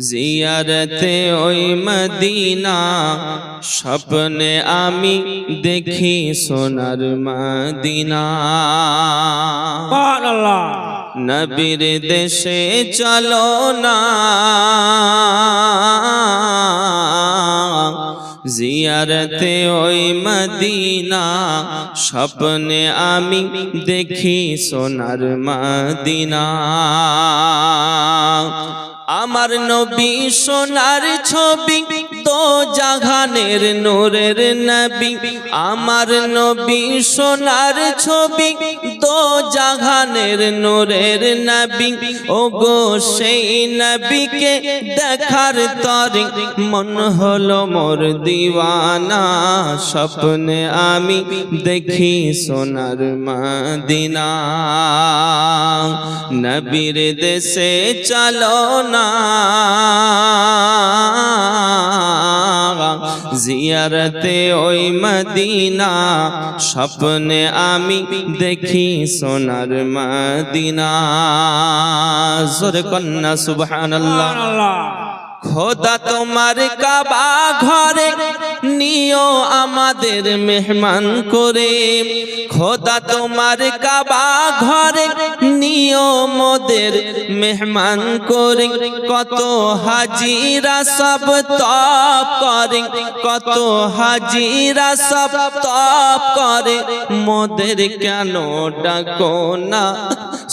জিয়ারতে ওই মদিনা স্বপ্নে আমি দেখি সোনার মদিনা। সুবহানাল্লাহ। নবীর দেশে চলো না, জিয়ারতে ওই মদিনা স্বপ্নে আমি দেখি সোনার মদিনা। আমার নবী সোনার ছবি, তো জাহানের নূরের নবী। আমার নবী সোনার ছবি, তো জাহানের নূরের নবী। ও গো সেই নবীকে দেখার তরে মন হলো মোর দিওয়ানা। স্বপ্নে আমি দেখি সোনার মদিনা। নবীর দেশে চলো না, জিয়ারতে ওই মদিনা স্বপ্নে আমি দেখি সোনার মদিনা। জোরে কন্না সুবহানাল্লাহ। খোদা তোমার কাবা ঘরে নিও আমাদের মেহমান করে। খোদা তোমার কাবা ঘরে নিও মোদের মেহমান করে। কত হাজিরা সব তপ করে, কত হাজিরা সব তপ করে, মোদের কেন ডাকো না।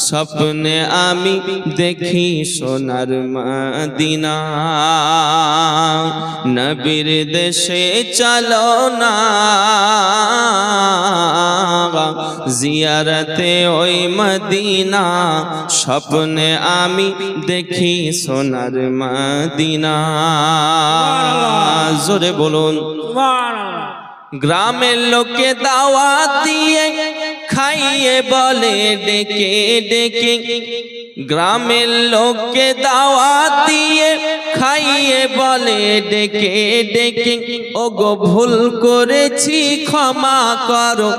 স্বপ্নে আমি দেখি সোনার মদিনা। নবীর দেশে চলো না, জিয়ারতে ওই মদিনা স্বপ্নে আমি দেখি সোনার মদিনা। জোরে বলুন সুবহানাল্লাহ। গ্রামের লোকে দাওয়াত দিয়ে খাইয়ে বলে ডেকে ডেকে। গ্রামের লোকে দাওয়াত দিয়ে খাইয়ে বলে ডেকে ডেকে। ও গো ভুল করেছি ক্ষমা করো,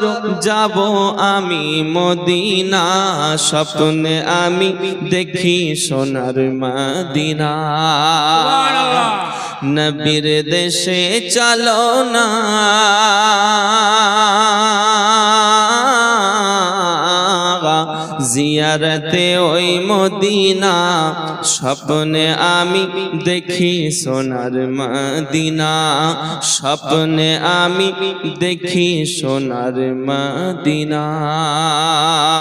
যাব আমি মদিনা। স্বপ্নে আমি দেখি সোনার মদিনা। নবীর দেশে চলো না, জিয়ারতে ওই মদিনা স্বপ্নে আমি দেখি সোনার মদিনা। স্বপ্নে আমি দেখি সোনার মদিনা।